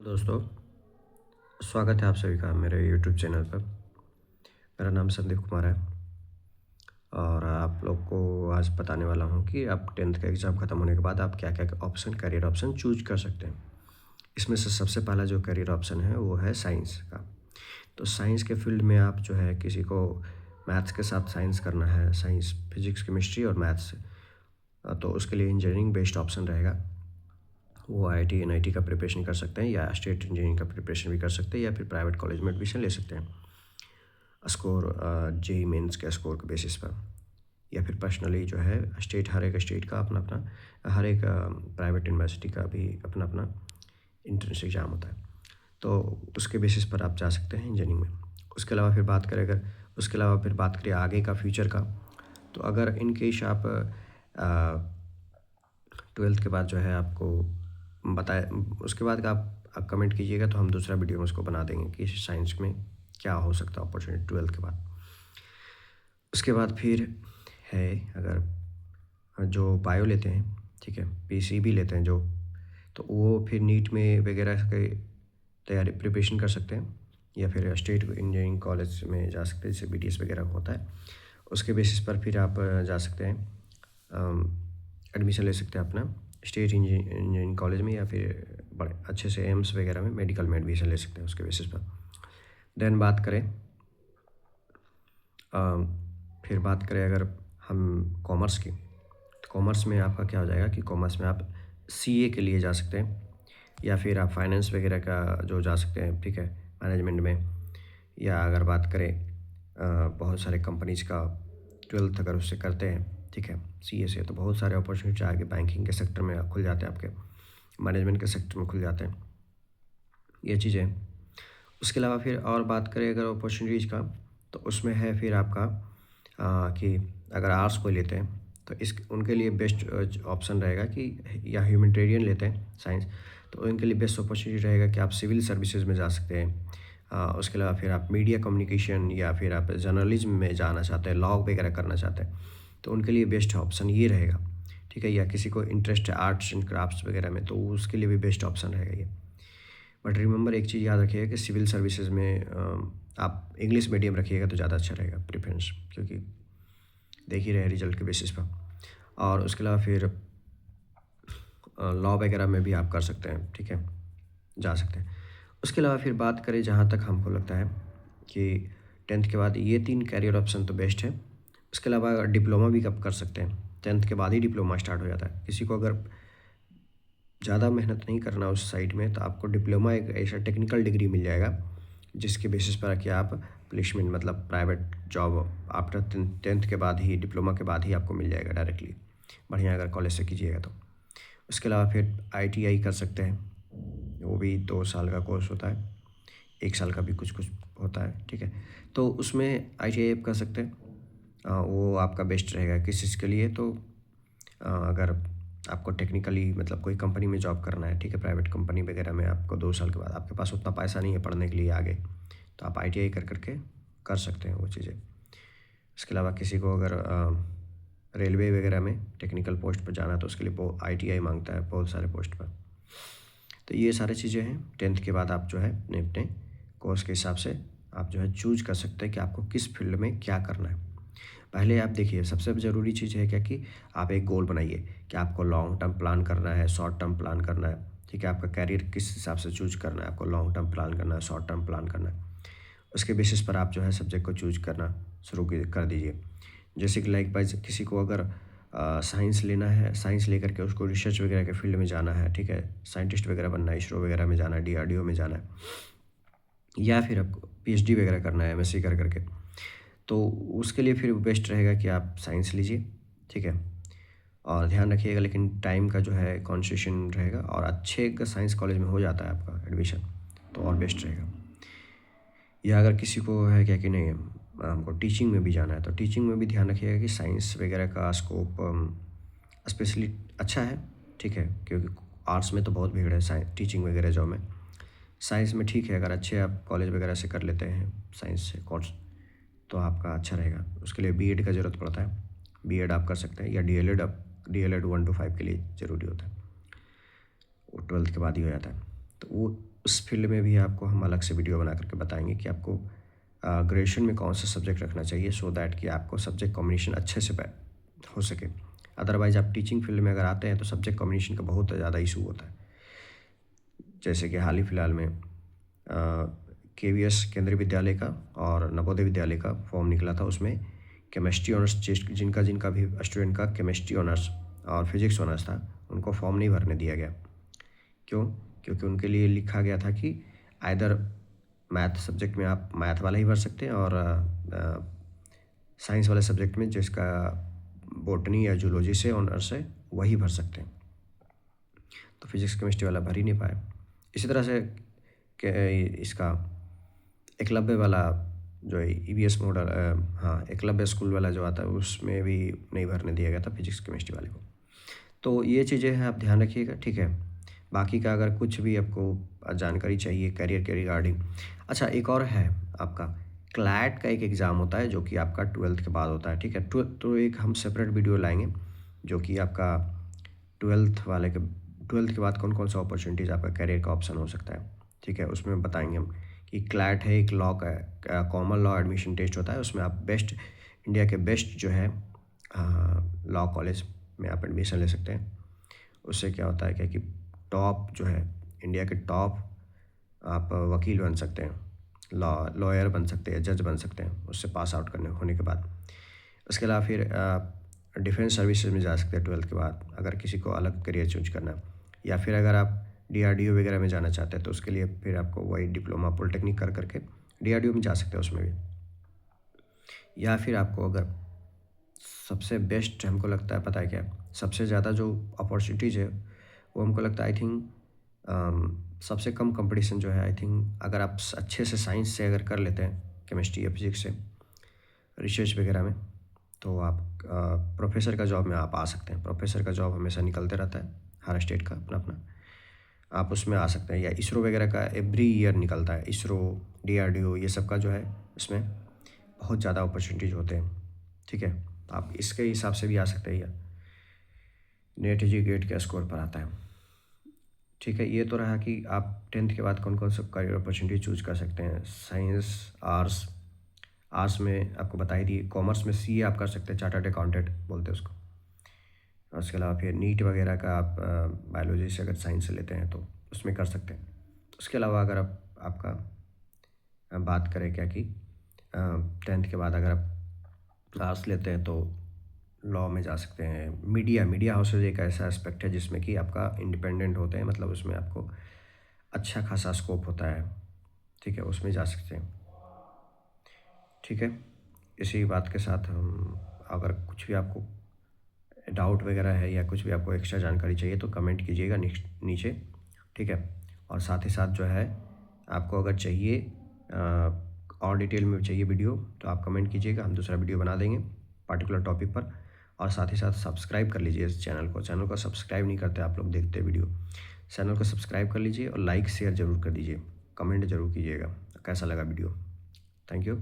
दोस्तों, स्वागत है आप सभी का मेरे यूट्यूब चैनल पर। मेरा नाम संदीप कुमार है और आप लोग को आज बताने वाला हूँ कि आप 10th का एग्ज़ाम ख़त्म होने के बाद आप क्या-क्या करियर ऑप्शन चूज़ कर सकते हैं। इसमें से सबसे पहला जो करियर ऑप्शन है वो है साइंस का। तो साइंस के फील्ड में आप जो है किसी को मैथ्स के साथ साइंस करना है, साइंस, फिज़िक्स, केमिस्ट्री और मैथ्स तो उसके लिए इंजीनियरिंग बेस्ड ऑप्शन रहेगा। वो आईआईटी, एनआईटी का प्रिपरेशन कर सकते हैं या स्टेट इंजीनियरिंग का प्रिपरेशन भी कर सकते हैं या फिर प्राइवेट कॉलेज में एडमिशन ले सकते हैं स्कोर जेईई मेंस के स्कोर के बेसिस पर, या फिर पर्सनली जो है हर एक स्टेट का अपना अपना, हर एक प्राइवेट यूनिवर्सिटी का भी अपना अपना इंट्रेंस एग्ज़ाम होता है। तो उसके बेसिस पर आप जा सकते हैं इंजीनियरिंग में। उसके अलावा फिर बात करें आगे का फ्यूचर का, तो अगर इन केस आप 12th के बाद जो है आपको बताए, उसके बाद का आप कमेंट कीजिएगा तो हम दूसरा वीडियो में उसको बना देंगे कि साइंस में क्या हो सकता है अपॉर्चुनिटी 12th के बाद। उसके बाद फिर है, अगर जो बायो लेते हैं, ठीक है, पीसीबी लेते हैं जो, तो वो फिर नीट में वगैरह के तैयारी प्रिपरेशन कर सकते हैं या फिर स्टेट इंजीनियरिंग कॉलेज में जा सकते हैं जैसे बीटीएस वगैरह होता है। उसके बेसिस पर फिर आप जा सकते हैं, एडमिशन ले सकते हैं अपना स्टेट इंजीनियरिंग कॉलेज में या फिर बड़े अच्छे से एम्स वगैरह में मेडिकल में एडमिशन ले सकते हैं उसके बेसिस पर। देन फिर बात करें अगर हम कॉमर्स की, तो कॉमर्स में आपका क्या हो जाएगा कि कॉमर्स में आप सीए के लिए जा सकते हैं या फिर आप फाइनेंस वगैरह का जो जा सकते हैं, ठीक है, मैनेजमेंट में। या अगर बात करें बहुत सारे कंपनीज का 12th अगर उससे करते हैं, ठीक है, सीए से, तो बहुत सारे अपॉर्चुनिटी आगे बैंकिंग के सेक्टर में खुल जाते हैं, आपके मैनेजमेंट के सेक्टर में खुल जाते हैं ये चीज़ें। उसके अलावा फिर और बात करें अगर अपॉर्चुनिटीज़ का, तो उसमें है फिर आपका कि अगर आर्ट्स को लेते हैं तो इस उनके लिए बेस्ट ऑप्शन रहेगा कि या ह्यूमैनिटेरियन लेते हैं साइंस, तो उनके लिए बेस्ट अपॉर्चुनिटी रहेगा कि आप सिविल सर्विसेज में जा सकते हैं। उसके अलावा फिर आप मीडिया कम्युनिकेशन या फिर आप जर्नलिज्म में जाना चाहते हैं, लॉ वगैरह करना चाहते हैं, तो उनके लिए बेस्ट ऑप्शन ये रहेगा, ठीक है। या किसी को इंटरेस्ट है आर्ट्स एंड क्राफ्ट्स वगैरह में, तो उसके लिए भी बेस्ट ऑप्शन रहेगा ये। बट रिमेंबर एक चीज़ याद रखिएगा कि सिविल सर्विसेज में आप इंग्लिश मीडियम रखिएगा तो ज़्यादा अच्छा रहेगा प्रेफरेंस, क्योंकि देख ही रहे रिजल्ट के बेसिस पर। और उसके अलावा फिर लॉ वगैरह में भी आप कर सकते हैं, ठीक है, जा सकते हैं। उसके अलावा फिर बात करें, जहाँ तक हमको लगता है कि 10th के बाद ये 3 करियर ऑप्शन तो बेस्ट है। उसके अलावा डिप्लोमा भी आप कर सकते हैं, 10th के बाद ही डिप्लोमा स्टार्ट हो जाता है। किसी को अगर ज़्यादा मेहनत नहीं करना उस साइड में, तो आपको डिप्लोमा एक ऐसा टेक्निकल डिग्री मिल जाएगा जिसके बेसिस पर कि आप प्लेसमेंट मतलब प्राइवेट जॉब आफ्टर 10th के बाद ही, डिप्लोमा के बाद ही आपको मिल जाएगा डायरेक्टली, बढ़िया अगर कॉलेज से कीजिएगा तो। उसके अलावा फिर आईटीआई कर सकते हैं, वो भी 2 साल का कोर्स होता है, 1 साल का भी कुछ कुछ होता है, ठीक है। तो उसमें आईटीआई आप कर सकते हैं, वो आपका बेस्ट रहेगा किस चीज़ के लिए, तो अगर आपको टेक्निकली मतलब कोई कंपनी में जॉब करना है, ठीक है, प्राइवेट कंपनी वगैरह में, आपको 2 साल के बाद आपके पास उतना पैसा नहीं है पढ़ने के लिए आगे, तो आप आईटीआई कर करके कर सकते हैं वो चीज़ें। इसके अलावा किसी को अगर रेलवे वगैरह में टेक्निकल पोस्ट पर जाना है तो उसके लिए आईटीआई मांगता है बहुत सारे पोस्ट पर। तो ये सारी चीज़ें हैं, 10th के बाद आप जो है अपने अपने कोर्स के हिसाब से आप जो है चूज कर सकते हैं कि आपको किस फील्ड में क्या करना है। पहले आप देखिए, सबसे ज़रूरी चीज़ है क्या कि आप एक गोल बनाइए कि आपको लॉन्ग टर्म प्लान करना है, शॉर्ट टर्म प्लान करना है, ठीक है। आपका कैरियर किस हिसाब से चूज करना है, आपको लॉन्ग टर्म प्लान करना है, शॉर्ट टर्म प्लान करना है, उसके बेसिस पर आप जो है सब्जेक्ट को चूज करना शुरू कर दीजिए। जैसे कि लाइक वाइज किसी को अगर साइंस लेना है, साइंस लेकर के उसको रिसर्च वगैरह के फील्ड में जाना है, ठीक है, साइंटिस्ट वगैरह बनना है, इसरो वगैरह में जाना है, डीआरडीओ में जाना है, या फिर आपको पीएचडी वगैरह करना है एमएससी कर करके, तो उसके लिए फिर बेस्ट रहेगा कि आप साइंस लीजिए, ठीक है। और ध्यान रखिएगा लेकिन टाइम का जो है कॉन्सेशन रहेगा, और अच्छे का साइंस कॉलेज में हो जाता है आपका एडमिशन, तो और बेस्ट रहेगा। या अगर किसी को है क्या कि नहीं हमको टीचिंग में भी जाना है, तो टीचिंग में भी ध्यान रखिएगा कि साइंस वगैरह का स्कोप स्पेशली अच्छा है, ठीक है, क्योंकि आर्ट्स में तो बहुत भीड़ है साइंस टीचिंग वगैरह जॉब में। साइंस में ठीक है, अगर अच्छे आप कॉलेज वगैरह से कर लेते हैं साइंस से कोर्स, तो आपका अच्छा रहेगा। उसके लिए बीएड का ज़रूरत पड़ता है, बीएड आप कर सकते हैं, या डीएलएड, आप डीएलएड 1 to 5 के लिए ज़रूरी होता है, वो 12th के बाद ही हो जाता है। तो वो उस फील्ड में भी आपको हम अलग से वीडियो बना करके बताएंगे कि आपको ग्रेजुएशन में कौन सा सब्जेक्ट रखना चाहिए, सो दैट कि आपको सब्जेक्ट कॉम्बिनेशन अच्छे से हो सके। अदरवाइज़ आप टीचिंग फील्ड में अगर आते हैं तो सब्जेक्ट कॉम्बिनेशन का बहुत ज़्यादा इशू होता है। जैसे कि हाल ही फिलहाल में KVS केंद्रीय विद्यालय का और नवोदय विद्यालय का फॉर्म निकला था। उसमें केमिस्ट्री ऑनर्स जिनका जिनका भी स्टूडेंट का केमिस्ट्री ऑनर्स और फिजिक्स ऑनर्स था, उनको फॉर्म नहीं भरने दिया गया। क्यों? क्योंकि उनके लिए लिखा गया था कि आइदर मैथ सब्जेक्ट में आप मैथ वाला ही भर सकते हैं, और साइंस वाले सब्जेक्ट में जिसका बॉटनी या जूलॉजी से ऑनर्स है वही भर सकते हैं। तो फिजिक्स केमिस्ट्री वाला भर ही नहीं पाए। इसी तरह से इसका एकलव्य वाला जो है EVS मॉडल, हाँ एकलव्य स्कूल वाला जो आता है उसमें भी नहीं भरने दिया गया था फिजिक्स केमिस्ट्री वाले को। तो ये चीज़ें हैं, आप ध्यान रखिएगा, ठीक है। बाकी का अगर कुछ भी आपको जानकारी चाहिए करियर के रिगार्डिंग, अच्छा एक और है आपका क्लैट का एक एग्ज़ाम होता है जो कि आपका 12th के बाद होता है, ठीक है। तो एक हम सेपरेट वीडियो लाएंगे जो कि आपका 12th के बाद कौन कौन सा अपॉर्चुनिटीज़ आपका करियर का ऑप्शन हो सकता है, ठीक है। उसमें बताएंगे हम कि क्लैट है एक लॉ का कॉमन लॉ एडमिशन टेस्ट होता है। उसमें आप बेस्ट इंडिया के बेस्ट जो है लॉ कॉलेज में आप एडमिशन ले सकते हैं। उससे क्या होता है क्या कि टॉप जो है इंडिया के टॉप आप वकील बन सकते हैं, लॉयर बन सकते हैं, जज बन सकते हैं उससे पास आउट होने के बाद। उसके अलावा फिर डिफेंस सर्विसेज में जा सकते हैं 12th के बाद, अगर किसी को अलग करियर चूज करना है। या फिर अगर आप DRDO वगैरह में जाना चाहते हैं तो उसके लिए फिर आपको वही डिप्लोमा पॉलिटेक्निक कर करके DRDO में जा सकते हैं उसमें भी। या फिर आपको अगर सबसे बेस्ट हमको लगता है पता है क्या, सबसे ज़्यादा जो अपॉर्चुनिटीज़ है वो हमको लगता है आई थिंक सबसे कम कंपटीशन जो है आई थिंक अगर आप अच्छे से साइंस से अगर कर लेते हैं, केमिस्ट्री या फिजिक्स से रिसर्च वगैरह में, तो आप प्रोफेसर का जॉब में आप आ सकते हैं। प्रोफेसर का जॉब हमेशा निकलते रहता है, हर स्टेट का अपना अपना, आप उसमें आ सकते हैं। या इसरो वगैरह का एवरी ईयर निकलता है, इसरो DRDO ये सब का जो है इसमें बहुत ज़्यादा अपॉर्चुनिटीज़ होते हैं, ठीक है। आप इसके हिसाब से भी आ सकते हैं, या नेट एजुकेट के स्कोर पर आता है, ठीक है। ये तो रहा कि आप 10th के बाद कौन कौन सा करियर अपॉर्चुनिटी चूज कर सकते हैं। साइंस, आर्ट्स में आपको बता ही दी। कॉमर्स में CA आप कर सकते हैं, चार्टर्ड अकाउंटेंट बोलते हैं उसको। उसके अलावा फिर नीट वगैरह का आप बायोलॉजी से अगर साइंस से लेते हैं तो उसमें कर सकते हैं। उसके अलावा अगर आपका बात करें क्या कि 10th के बाद अगर आप आर्ट्स लेते हैं तो लॉ में जा सकते हैं। मीडिया हाउसेज एक ऐसा एस्पेक्ट है जिसमें कि आपका इंडिपेंडेंट होते हैं, मतलब उसमें आपको अच्छा खासा स्कोप होता है, ठीक है, उसमें जा सकते हैं, ठीक है। इसी बात के साथ हम अगर कुछ भी आपको डाउट वगैरह है या कुछ भी आपको एक्स्ट्रा जानकारी चाहिए तो कमेंट कीजिएगा नीचे, ठीक है। और साथ ही साथ जो है आपको अगर चाहिए और डिटेल में चाहिए वीडियो तो आप कमेंट कीजिएगा, हम दूसरा वीडियो बना देंगे पार्टिकुलर टॉपिक पर। और साथ ही साथ सब्सक्राइब कर लीजिए इस चैनल को सब्सक्राइब नहीं करते आप लोग देखते वीडियो, चैनल को सब्सक्राइब कर लीजिए और लाइक शेयर ज़रूर कर दीजिए, कमेंट ज़रूर कीजिएगा कैसा लगा वीडियो। Thank you.